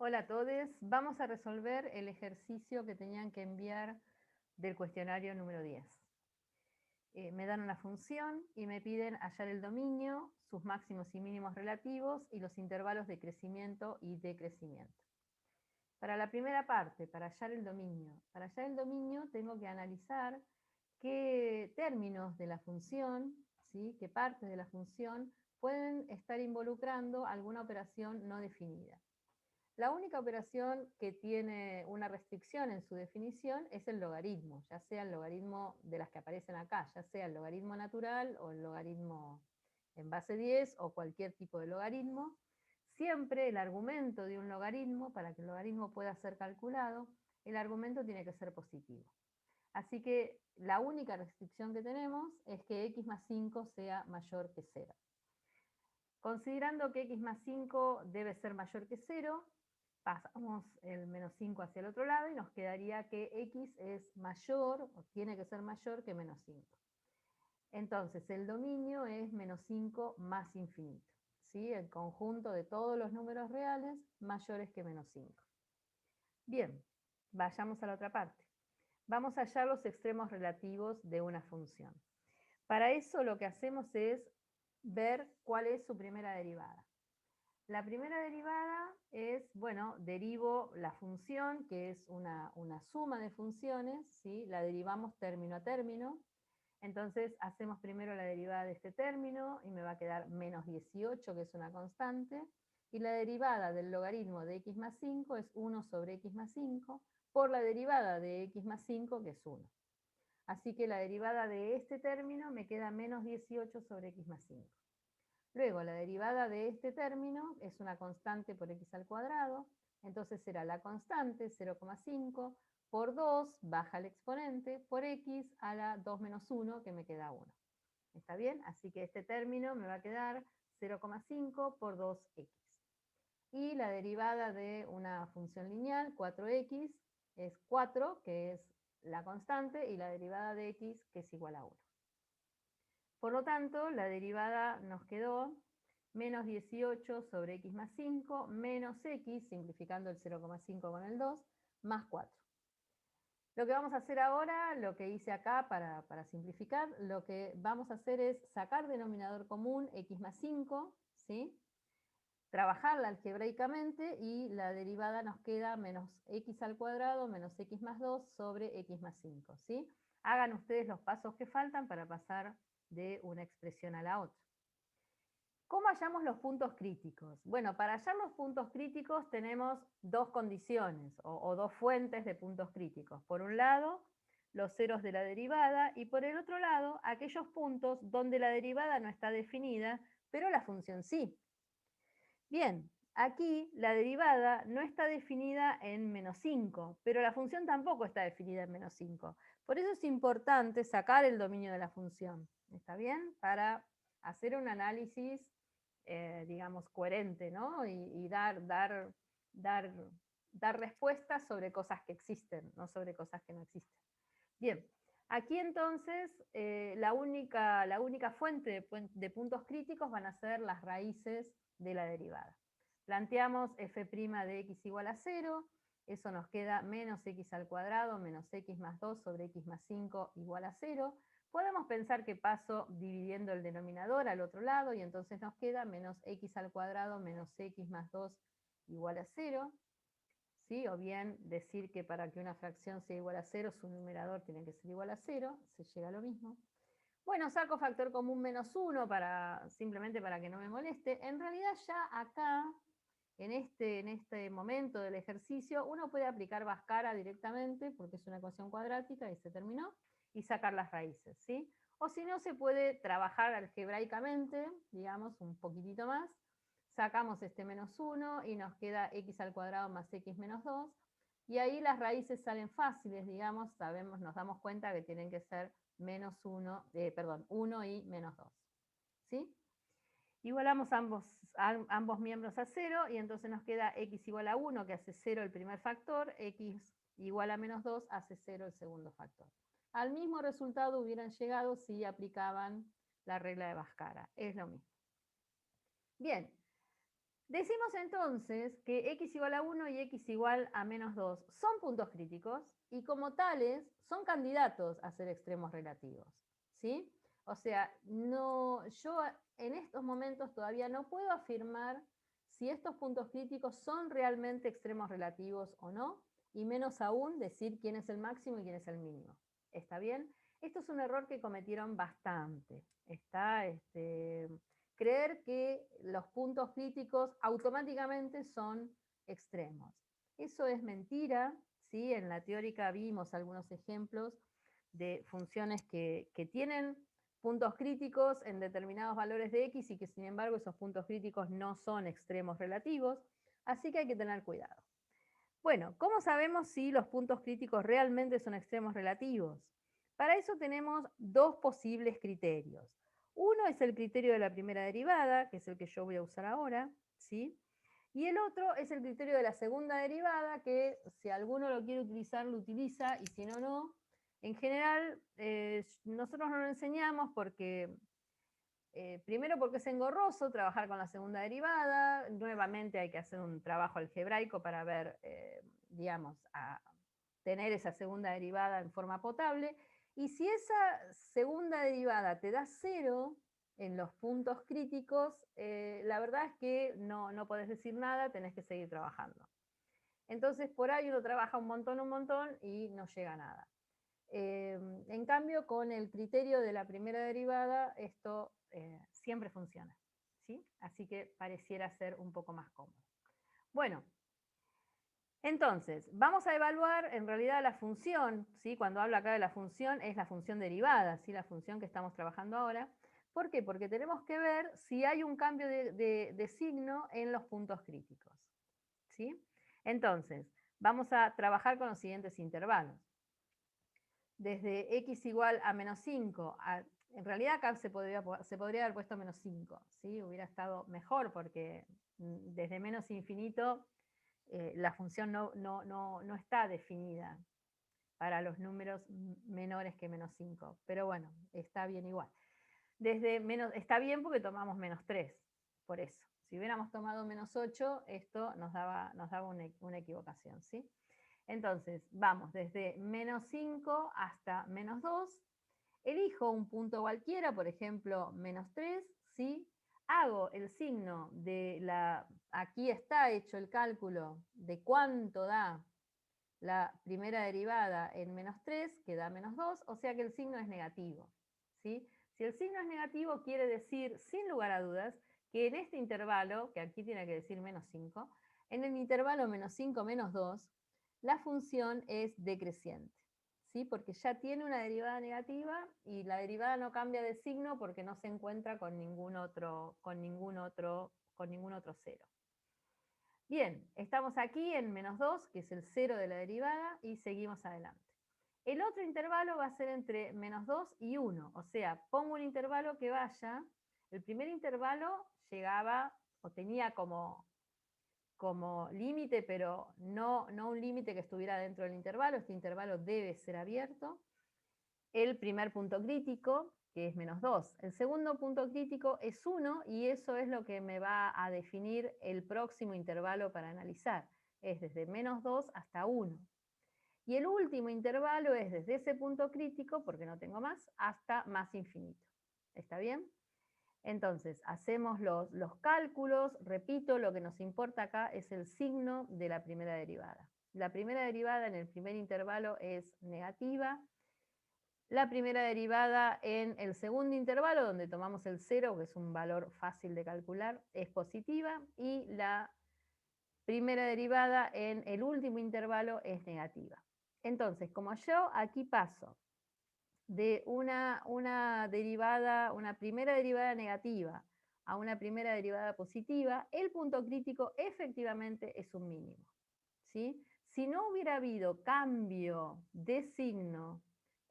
Hola a todos, vamos a resolver el ejercicio que tenían que enviar del cuestionario número 10. Me dan una función y me piden hallar el dominio, sus máximos y mínimos relativos y los intervalos de crecimiento y decrecimiento. Para la primera parte, para hallar el dominio tengo que analizar qué términos de la función, ¿sí?, qué partes de la función pueden estar involucrando alguna operación no definida. La única operación que tiene una restricción en su definición es el logaritmo, ya sea el logaritmo de las que aparecen acá, ya sea el logaritmo natural o el logaritmo en base 10 o cualquier tipo de logaritmo. Siempre el argumento de un logaritmo, para que el logaritmo pueda ser calculado, el argumento tiene que ser positivo. Así que la única restricción que tenemos es que x más 5 sea mayor que 0. Considerando que x más 5 debe ser mayor que 0, pasamos el menos 5 hacia el otro lado y nos quedaría que x es mayor, o tiene que ser mayor que menos 5. Entonces el dominio es menos 5 más infinito, ¿sí? El conjunto de todos los números reales mayores que menos 5. Bien, vayamos a la otra parte. Vamos a hallar los extremos relativos de una función. Para eso lo que hacemos es ver cuál es su primera derivada. La primera derivada es, bueno, derivo la función, que es una suma de funciones, ¿sí? La derivamos término a término. Entonces hacemos primero la derivada de este término y me va a quedar menos 18, que es una constante. Y la derivada del logaritmo de x más 5 es 1 sobre x más 5 por la derivada de x más 5, que es 1. Así que la derivada de este término me queda menos 18 sobre x más 5. Luego, la derivada de este término es una constante por x al cuadrado, entonces será la constante 0,5 por 2, baja el exponente, por x a la 2 menos 1, que me queda 1. ¿Está bien? Así que este término me va a quedar 0,5 por 2x. Y la derivada de una función lineal, 4x, es 4, que es la constante, y la derivada de x, que es igual a 1. Por lo tanto, la derivada nos quedó menos 18 sobre x más 5, menos x, simplificando el 0,5 con el 2, más 4. Lo que vamos a hacer ahora, lo que hice acá para simplificar, lo que vamos a hacer es sacar denominador común x más 5, ¿sí? Trabajarla algebraicamente y la derivada nos queda menos x al cuadrado menos x más 2 sobre x más 5, ¿sí? Hagan ustedes los pasos que faltan para pasar de una expresión a la otra. ¿Cómo hallamos los puntos críticos? Bueno, para hallar los puntos críticos tenemos dos condiciones o dos fuentes de puntos críticos. Por un lado, los ceros de la derivada y por el otro lado, aquellos puntos donde la derivada no está definida, pero la función sí. Bien, aquí la derivada no está definida en menos 5, pero la función tampoco está definida en menos 5. Por eso es importante sacar el dominio de la función, ¿está bien? Para hacer un análisis, digamos, coherente, ¿no? Y dar respuestas sobre cosas que existen, no sobre cosas que no existen. Bien, aquí entonces la única fuente de puntos críticos van a ser las raíces de la derivada. Planteamos f' de x igual a 0, eso nos queda menos x al cuadrado menos x más 2 sobre x más 5 igual a 0. Podemos pensar que paso dividiendo el denominador al otro lado y entonces nos queda menos x al cuadrado menos x más 2 igual a 0. ¿Sí? O bien decir que para que una fracción sea igual a 0, su numerador tiene que ser igual a 0, se llega a lo mismo. Bueno, saco factor común menos 1 simplemente para que no me moleste. En realidad ya acá, en este momento del ejercicio, uno puede aplicar Bhaskara directamente, porque es una ecuación cuadrática y se terminó, y sacar las raíces, ¿sí? O si no, se puede trabajar algebraicamente, digamos, un poquitito más. Sacamos este menos 1 y nos queda x al cuadrado más x menos 2. Y ahí las raíces salen fáciles, digamos, nos damos cuenta que tienen que ser menos 1, 1 y menos 2. ¿Sí? Igualamos ambos miembros a 0 y entonces nos queda x igual a 1, que hace 0 el primer factor, x igual a menos 2 hace 0 el segundo factor. Al mismo resultado hubieran llegado si aplicaban la regla de Bhaskara, es lo mismo. Bien, Decimos entonces que x igual a 1 y x igual a menos 2 son puntos críticos y como tales son candidatos a ser extremos relativos, ¿sí? O sea, yo en estos momentos todavía no puedo afirmar si estos puntos críticos son realmente extremos relativos o no, y menos aún decir quién es el máximo y quién es el mínimo. ¿Está bien? Esto es un error que cometieron bastante. Creer que los puntos críticos automáticamente son extremos. Eso es mentira, ¿sí? En la teórica vimos algunos ejemplos de funciones que tienen puntos críticos en determinados valores de x y que sin embargo esos puntos críticos no son extremos relativos, así que hay que tener cuidado. Bueno, ¿cómo sabemos si los puntos críticos realmente son extremos relativos? Para eso tenemos dos posibles criterios. Uno es el criterio de la primera derivada, que es el que yo voy a usar ahora, ¿sí? Y el otro es el criterio de la segunda derivada, que si alguno lo quiere utilizar, lo utiliza, y si no, no. En general, nosotros no lo enseñamos porque primero porque es engorroso trabajar con la segunda derivada, nuevamente hay que hacer un trabajo algebraico para ver, digamos, a tener esa segunda derivada en forma potable, y si esa segunda derivada te da 0 en los puntos críticos, la verdad es que no podés decir nada, tenés que seguir trabajando. Entonces por ahí uno trabaja un montón y no llega a nada. En cambio, con el criterio de la primera derivada, esto siempre funciona, ¿sí? Así que pareciera ser un poco más cómodo. Bueno, entonces, vamos a evaluar en realidad la función, ¿sí? Cuando hablo acá de la función, es la función derivada, ¿sí? La función que estamos trabajando ahora. ¿Por qué? Porque tenemos que ver si hay un cambio de signo en los puntos críticos, ¿sí? Entonces, vamos a trabajar con los siguientes intervalos. Desde x igual a menos 5, en realidad acá se podría haber puesto menos 5, ¿sí? Hubiera estado mejor porque desde menos infinito la función no está definida para los números menores que menos 5, pero bueno, está bien igual. Está bien porque tomamos menos 3, por eso. Si hubiéramos tomado menos 8, esto nos daba una equivocación, ¿sí? Entonces, vamos desde menos 5 hasta menos 2. Elijo un punto cualquiera, por ejemplo, menos 3, ¿sí? Hago el signo de la... Aquí está hecho el cálculo de cuánto da la primera derivada en menos 3, que da menos 2, o sea que el signo es negativo, ¿sí? Si el signo es negativo, quiere decir, sin lugar a dudas, que en este intervalo, que aquí tiene que decir menos 5, en el intervalo menos 5 menos 2, la función es decreciente, ¿sí? Porque ya tiene una derivada negativa y la derivada no cambia de signo porque no se encuentra con ningún otro cero. Bien, estamos aquí en menos 2, que es el cero de la derivada, y seguimos adelante. El otro intervalo va a ser entre menos 2 y 1, o sea, pongo un intervalo que vaya, el primer intervalo llegaba o tenía como límite, pero no un límite que estuviera dentro del intervalo, este intervalo debe ser abierto. El primer punto crítico, que es menos 2. El segundo punto crítico es 1 y eso es lo que me va a definir el próximo intervalo para analizar. Es desde menos 2 hasta 1. Y el último intervalo es desde ese punto crítico, porque no tengo más, hasta más infinito. ¿Está bien? Entonces, hacemos los cálculos. Repito, lo que nos importa acá es el signo de la primera derivada. La primera derivada en el primer intervalo es negativa. La primera derivada en el segundo intervalo, donde tomamos el 0, que es un valor fácil de calcular, es positiva, y la primera derivada en el último intervalo es negativa. Entonces, como yo aquí paso de una primera derivada negativa a una primera derivada positiva, el punto crítico efectivamente es un mínimo, ¿sí? Si no hubiera habido cambio de signo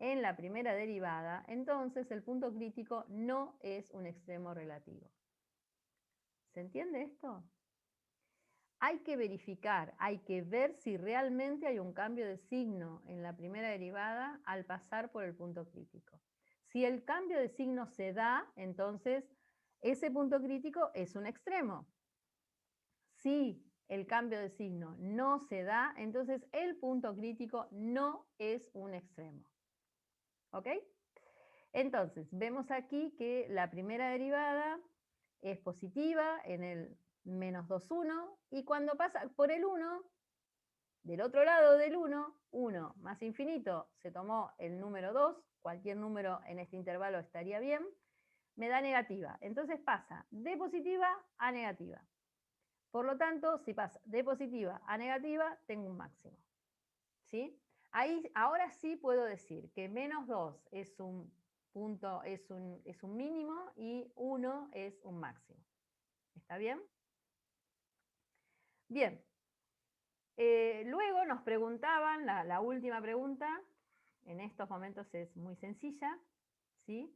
en la primera derivada, entonces el punto crítico no es un extremo relativo. ¿Se entiende esto? Hay que verificar, hay que ver si realmente hay un cambio de signo en la primera derivada al pasar por el punto crítico. Si el cambio de signo se da, entonces ese punto crítico es un extremo. Si el cambio de signo no se da, entonces el punto crítico no es un extremo. ¿Ok? Entonces, vemos aquí que la primera derivada es positiva en el menos 2, 1, y cuando pasa por el 1, del otro lado del 1, 1 más infinito, se tomó el número 2, cualquier número en este intervalo estaría bien, me da negativa. Entonces pasa de positiva a negativa. Por lo tanto, si pasa de positiva a negativa, tengo un máximo. ¿Sí? Ahora sí puedo decir que menos 2 es un punto, es un mínimo y 1 es un máximo. ¿Está bien? Bien. Luego nos preguntaban, la última pregunta, en estos momentos es muy sencilla, ¿sí?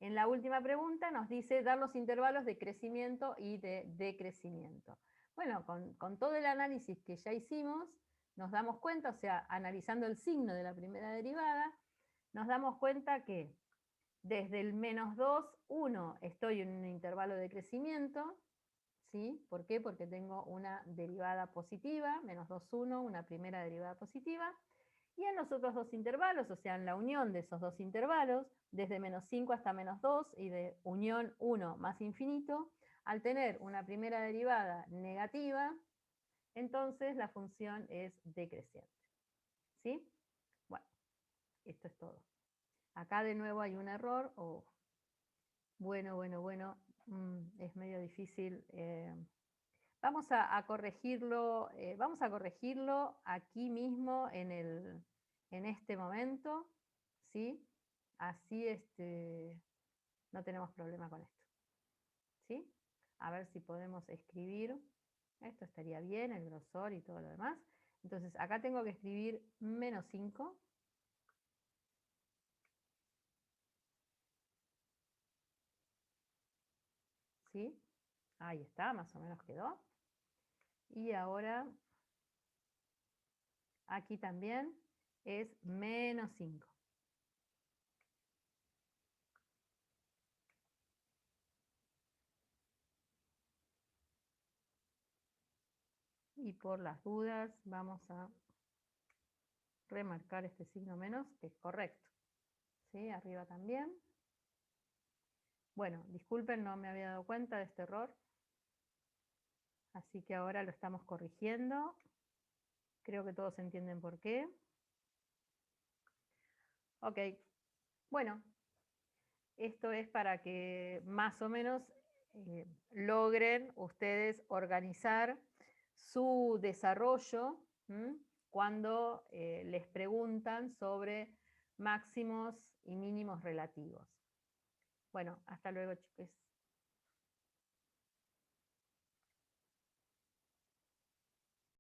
En la última pregunta nos dice dar los intervalos de crecimiento y de decrecimiento. Bueno, con todo el análisis que ya hicimos, nos damos cuenta, o sea, analizando el signo de la primera derivada, nos damos cuenta que desde el menos 2, 1, estoy en un intervalo de crecimiento, ¿sí? ¿Por qué? Porque tengo una derivada positiva, menos 2, 1, una primera derivada positiva, y en los otros dos intervalos, o sea, en la unión de esos dos intervalos, desde menos 5 hasta menos 2 y de unión 1 más infinito, al tener una primera derivada negativa, entonces la función es decreciente. ¿Sí? Bueno, esto es todo. Acá de nuevo hay un error, bueno, es medio difícil. Vamos a corregirlo, aquí mismo en este momento, ¿sí? Así no tenemos problema con esto. ¿Sí? A ver si podemos escribir. Esto estaría bien, el grosor y todo lo demás. Entonces, acá tengo que escribir menos 5. ¿Sí? Ahí está, más o menos quedó. Y ahora, aquí también es menos 5. Y por las dudas vamos a remarcar este signo menos, que es correcto. ¿Sí? Arriba también. Bueno, disculpen, no me había dado cuenta de este error. Así que ahora lo estamos corrigiendo. Creo que todos entienden por qué. Ok. Bueno, esto es para que más o menos logren ustedes organizar su desarrollo cuando les preguntan sobre máximos y mínimos relativos. Bueno, hasta luego, chicos.